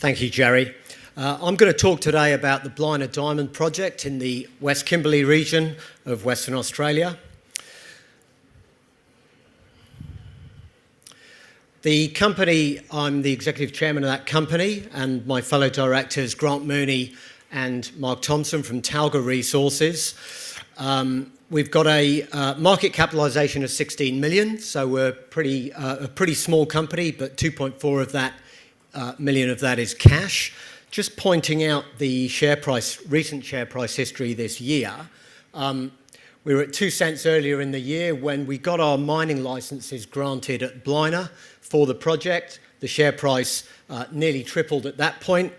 Thank you, Jerry. I'm going to talk today about the Blina Diamond Project in the West Kimberley region of Western Australia. The company, I'm the executive chairman of that company, and my fellow directors, Grant Mooney and Mark Thompson from Talga Resources. We've got a market capitalisation of 16 million, so we're a pretty small company, but 2.4 of that million of that is cash. Just pointing out the recent share price history this year. We were at 2 cents earlier in the year when we got our mining licences granted at Blina for the project. The share price nearly tripled at that point.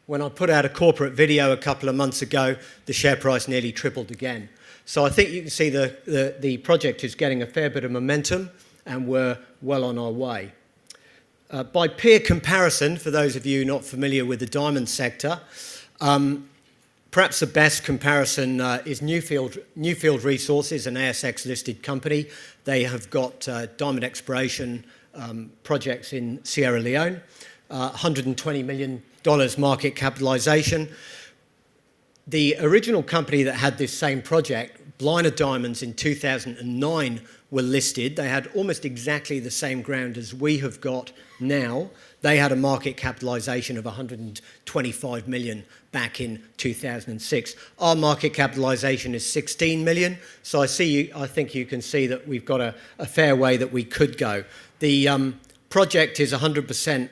When I put out a corporate video a couple of months ago, the share price nearly tripled again. So I think you can see the project is getting a fair bit of momentum, and we're well on our way. By peer comparison, for those of you not familiar with the diamond sector, perhaps the best comparison is Newfield Resources, an ASX-listed company. They have got diamond exploration projects in Sierra Leone, $120 million market capitalisation. The original company that had this same project, Blina Diamonds, in 2009 were listed. They had almost exactly the same ground as we have got now. They had a market capitalisation of 125 million back in 2006. Our market capitalisation is 16 million. So I think you can see that we've got a fair way that we could go. The project is 100%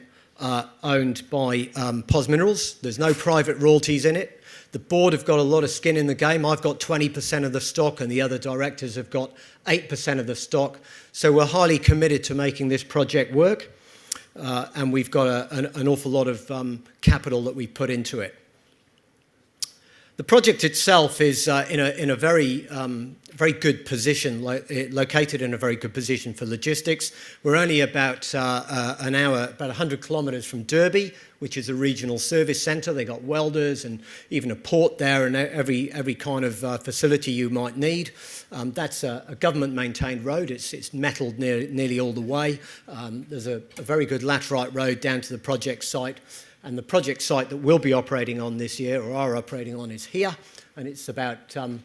owned by POS Minerals. There's no private royalties in it. The board have got a lot of skin in the game. I've got 20% of the stock and the other directors have got 8% of the stock. So we're highly committed to making this project work, and we've got an awful lot of capital that we put into it. The project itself is in a very good position, located in a very good position for logistics. We're only about an hour, about 100 kilometres from Derby, which is a regional service centre. They've got welders and even a port there and every kind of facility you might need. That's a government-maintained road. It's metalled nearly all the way. There's a very good laterite road down to the project site. And the project site that we'll be operating on this year, or are operating on, is here, and it's about 4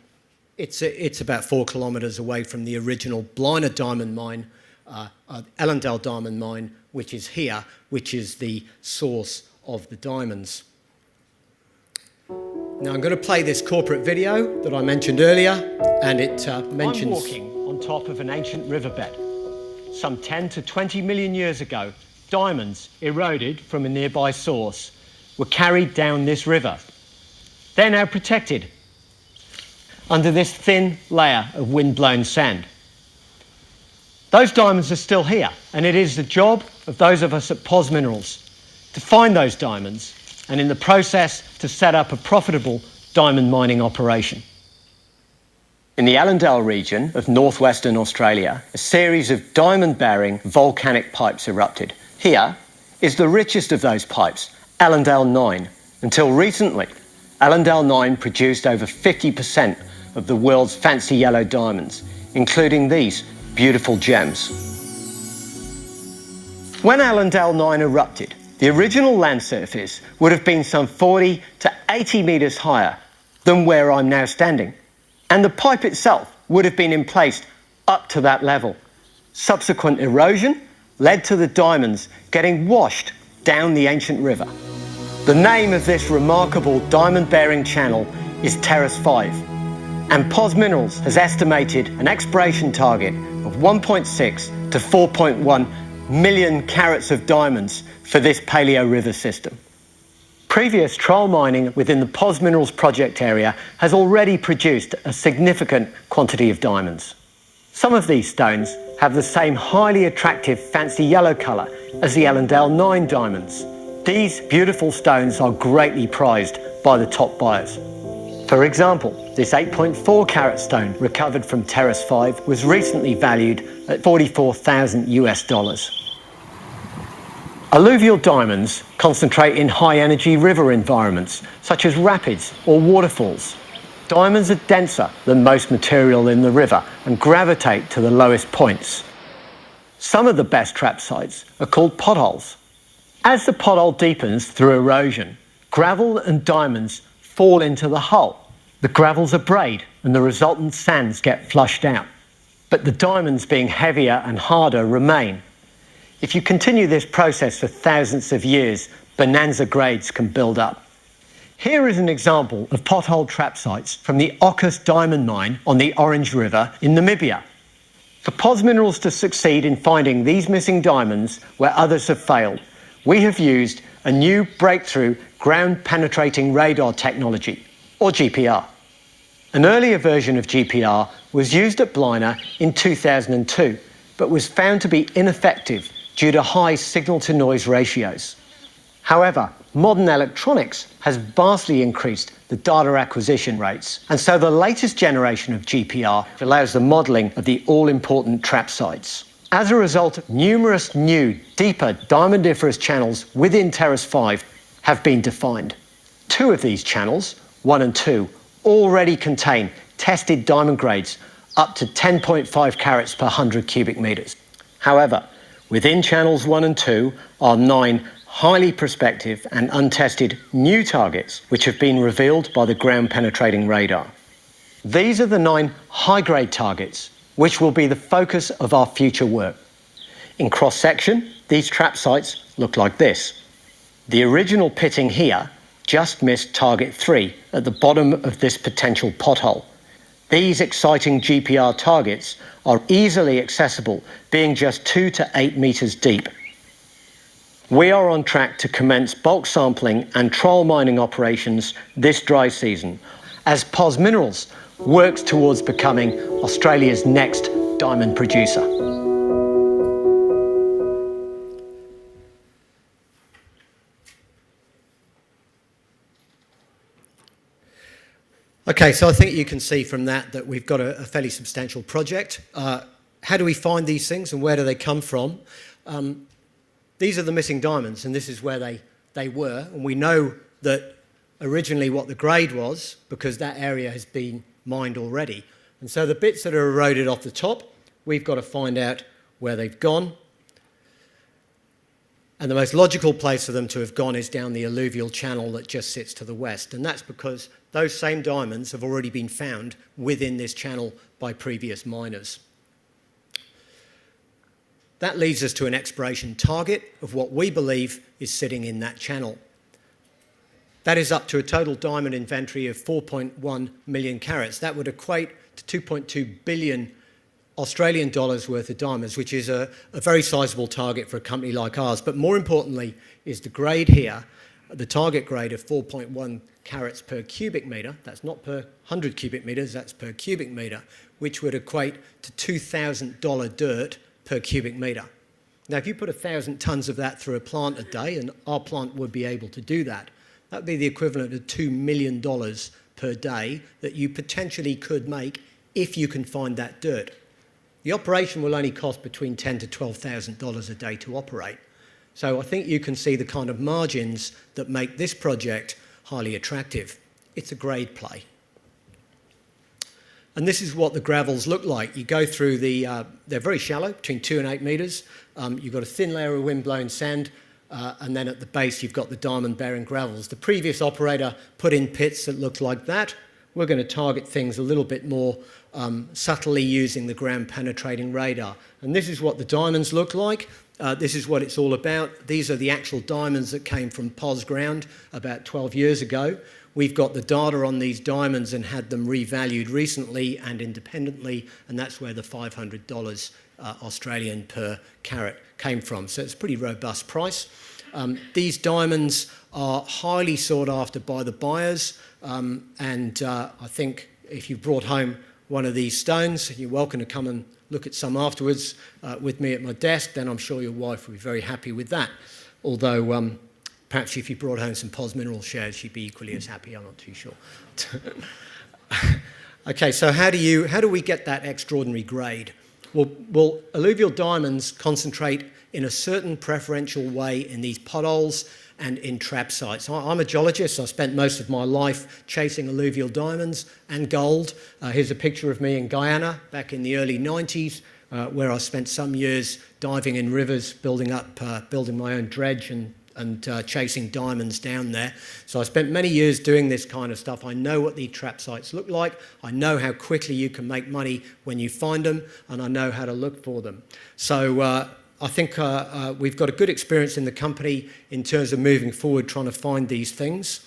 kilometres away from the original Blina diamond mine, Allendale diamond mine, which is here, which is the source of the diamonds. Now I'm going to play this corporate video that I mentioned earlier, and it mentions... I'm walking on top of an ancient riverbed. Some 10 to 20 million years ago, diamonds eroded from a nearby source were carried down this river. They're now protected under this thin layer of wind-blown sand. Those diamonds are still here, and it is the job of those of us at POS Minerals to find those diamonds and in the process to set up a profitable diamond mining operation. In the Allendale region of northwestern Australia, a series of diamond-bearing volcanic pipes erupted. Here is the richest of those pipes, Allendale 9. Until recently, Allendale 9 produced over 50% of the world's fancy yellow diamonds, including these beautiful gems. When Allendale 9 erupted, the original land surface would have been some 40 to 80 metres higher than where I'm now standing, and the pipe itself would have been in place up to that level. Subsequent erosion led to the diamonds getting washed down the ancient river. The name of this remarkable diamond-bearing channel is Terrace 5, and POS Minerals has estimated an exploration target of 1.6 to 4.1 million carats of diamonds for this paleo river system. Previous trial mining within the POS Minerals project area has already produced a significant quantity of diamonds. Some of these stones have the same highly attractive fancy yellow colour as the Allendale 9 diamonds. These beautiful stones are greatly prized by the top buyers. For example, this 8.4 carat stone recovered from Terrace 5 was recently valued at $44,000 US. Alluvial diamonds concentrate in high-energy river environments, such as rapids or waterfalls. Diamonds are denser than most material in the river and gravitate to the lowest points. Some of the best trap sites are called potholes. As the pothole deepens through erosion, gravel and diamonds fall into the hull. The gravels abrade and the resultant sands get flushed out. But the diamonds, being heavier and harder, remain. If you continue this process for thousands of years, bonanza grades can build up. Here is an example of pothole trap sites from the Ocus diamond mine on the Orange River in Namibia. For POS Minerals to succeed in finding these missing diamonds where others have failed, we have used a new breakthrough ground-penetrating radar technology, or GPR. An earlier version of GPR was used at Blina in 2002, but was found to be ineffective due to high signal-to-noise ratios. However, modern electronics has vastly increased the data acquisition rates, and so the latest generation of GPR allows the modelling of the all-important trap sites. As a result, numerous new, deeper diamondiferous channels within Terrace 5 have been defined. 2 of these channels, 1 and 2, already contain tested diamond grades up to 10.5 carats per 100 cubic metres. However, within channels 1 and 2 are 9 highly prospective and untested new targets which have been revealed by the ground-penetrating radar. These are the 9 high-grade targets which will be the focus of our future work. In cross-section, these trap sites look like this. The original pitting here just missed target 3 at the bottom of this potential pothole. These exciting GPR targets are easily accessible, being just 2 to 8 metres deep. We are on track to commence bulk sampling and trial mining operations this dry season as POS Minerals works towards becoming Australia's next diamond producer. Okay, so I think you can see from that we've got a fairly substantial project. How do we find these things and where do they come from? These are the missing diamonds, and this is where they were. And we know that originally what the grade was because that area has been mined already. And so the bits that are eroded off the top, we've got to find out where they've gone. And the most logical place for them to have gone is down the alluvial channel that just sits to the west. And that's because those same diamonds have already been found within this channel by previous miners. That leads us to an exploration target of what we believe is sitting in that channel. That is up to a total diamond inventory of 4.1 million carats. That would equate to 2.2 billion Australian dollars worth of diamonds, which is a very sizable target for a company like ours. But more importantly is the grade here, the target grade of 4.1 carats per cubic metre. That's not per 100 cubic metres, that's per cubic metre, which would equate to $2,000 dirt per cubic metre. Now, if you put 1,000 tonnes of that through a plant a day, and our plant would be able to do that, that would be the equivalent of $2 million per day that you potentially could make if you can find that dirt. The operation will only cost between $10,000 to $12,000 a day to operate. So I think you can see the kind of margins that make this project highly attractive. It's a grade play. And this is what the gravels look like. You go through they're very shallow, between 2 and 8 metres. You've got a thin layer of wind-blown sand, and then at the base you've got the diamond-bearing gravels. The previous operator put in pits that looked like that. We're going to target things a little bit more subtly using the ground-penetrating radar. And this is what the diamonds look like. This is what it's all about. These are the actual diamonds that came from POS ground about 12 years ago. We've got the data on these diamonds and had them revalued recently and independently, and that's where the $500 Australian per carat came from. So it's a pretty robust price. These diamonds are highly sought after by the buyers, and I think if you brought home one of these stones, you're welcome to come and look at some afterwards with me at my desk, then I'm sure your wife will be very happy with that. Although perhaps if you brought home some POS Mineral shares, she'd be equally as happy, I'm not too sure. Okay, so how do we get that extraordinary grade? Well, alluvial diamonds concentrate in a certain preferential way in these potholes and in trap sites. I'm a geologist. I spent most of my life chasing alluvial diamonds and gold. Here's a picture of me in Guyana back in the early 90s, where I spent some years diving in rivers, building my own dredge and and chasing diamonds down there. So I spent many years doing this kind of stuff. I know what these trap sites look like. I know how quickly you can make money when you find them, and I know how to look for them. So I think we've got a good experience in the company in terms of moving forward, trying to find these things.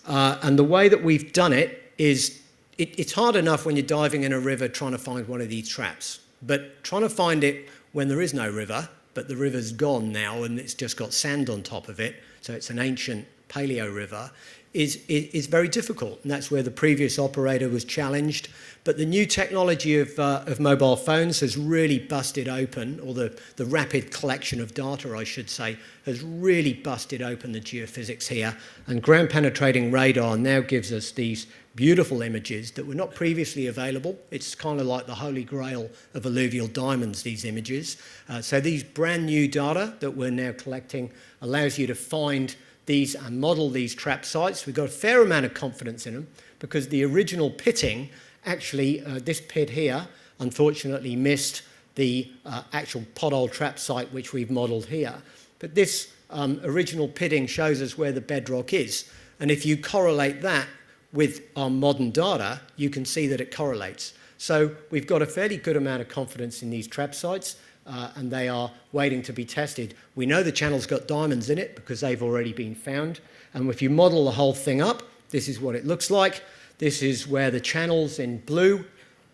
And the way that we've done it is, it's hard enough when you're diving in a river trying to find one of these traps. But trying to find it when there is no river, but the river's gone now and it's just got sand on top of it, so it's an ancient paleo river, is very difficult. And that's where the previous operator was challenged. But the new technology of mobile phones has really busted open, or the rapid collection of data, I should say, has really busted open the geophysics here. And ground penetrating radar now gives us these beautiful images that were not previously available. It's kind of like the holy grail of alluvial diamonds, these images. So these brand new data that we're now collecting allows you to find these and model these trap sites. We've got a fair amount of confidence in them because the original pitting, actually this pit here, unfortunately missed the actual pothole trap site which we've modelled here. But this original pitting shows us where the bedrock is. And if you correlate that with our modern data, you can see that it correlates. So we've got a fairly good amount of confidence in these trap sites, and they are waiting to be tested. We know the channel's got diamonds in it because they've already been found. And if you model the whole thing up, this is what it looks like. This is where the channels in blue,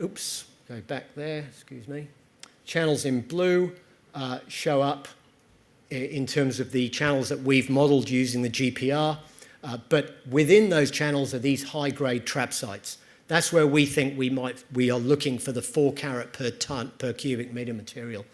oops, go back there, excuse me. Channels in blue show up in terms of the channels that we've modelled using the GPR. But within those channels are these high-grade trap sites. That's where we think we are looking for the 4 carat per tonne per cubic metre material.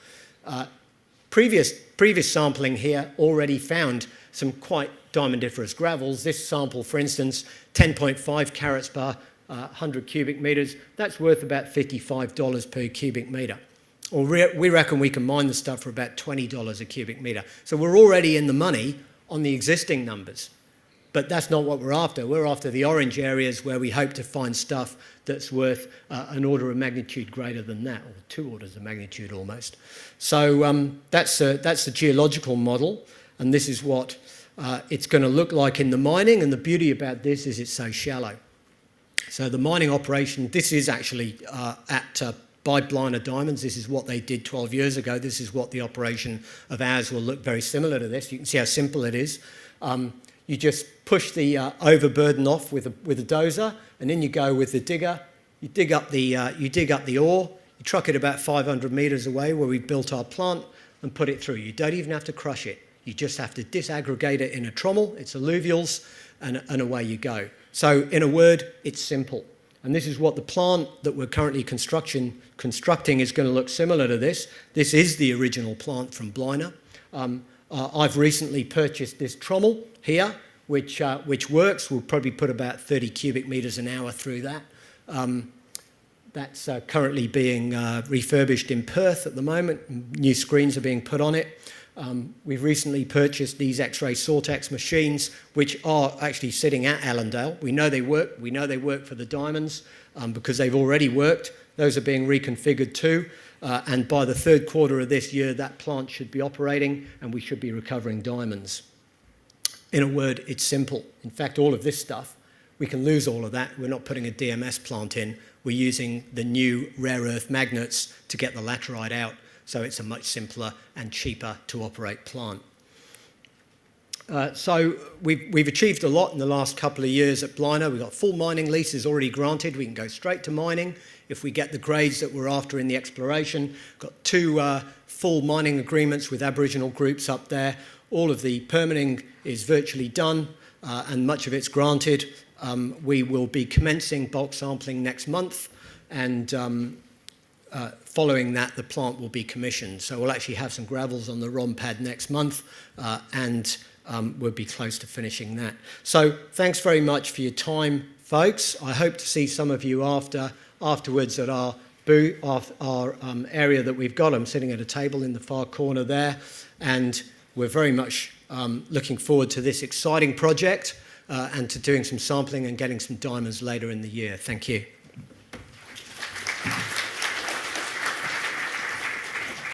Previous sampling here already found some quite diamondiferous gravels. This sample, for instance, 10.5 carats per 100 cubic metres. That's worth about $55 per cubic metre. Or we reckon we can mine the stuff for about $20 a cubic metre. So we're already in the money on the existing numbers. But that's not what we're after. We're after the orange areas where we hope to find stuff that's worth an order of magnitude greater than that, or 2 orders of magnitude almost. So that's the geological model, and this is what it's going to look like in the mining. And the beauty about this is it's so shallow. So the mining operation, this is actually by Blina Diamonds. This is what they did 12 years ago. This is what the operation of ours will look very similar to this. You can see how simple it is. You just push the overburden off with a dozer, and then you go with the digger. You dig up the ore. You truck it about 500 metres away where we built our plant and put it through. You don't even have to crush it. You just have to disaggregate it in a trommel. It's alluvials, and away you go. So in a word, it's simple. And this is what the plant that we're currently constructing is going to look similar to this. This is the original plant from Blina. I've recently purchased this trommel here, which works. We'll probably put about 30 cubic metres an hour through that. That's currently being refurbished in Perth at the moment. New screens are being put on it. We've recently purchased these X-ray Sortex machines, which are actually sitting at Allendale. We know they work. We know they work for the diamonds because they've already worked. Those are being reconfigured too. And by the 3rd quarter of this year, that plant should be operating and we should be recovering diamonds. In a word, it's simple. In fact, all of this stuff, we can lose all of that. We're not putting a DMS plant in. We're using the new rare earth magnets to get the laterite out. So it's a much simpler and cheaper to operate plant. So we've achieved a lot in the last couple of years at Blina. We've got full mining leases already granted. We can go straight to mining if we get the grades that we're after in the exploration. Got 2 full mining agreements with Aboriginal groups up there. All of the permitting is virtually done and much of it's granted. We will be commencing bulk sampling next month, and following that the plant will be commissioned. So we'll actually have some gravels on the ROM pad next month, and we'll be close to finishing that. So thanks very much for your time, folks. I hope to see some of you afterwards at our booth, our area that we've got. I'm sitting at a table in the far corner there, and we're very much looking forward to this exciting project and to doing some sampling and getting some diamonds later in the year. Thank you.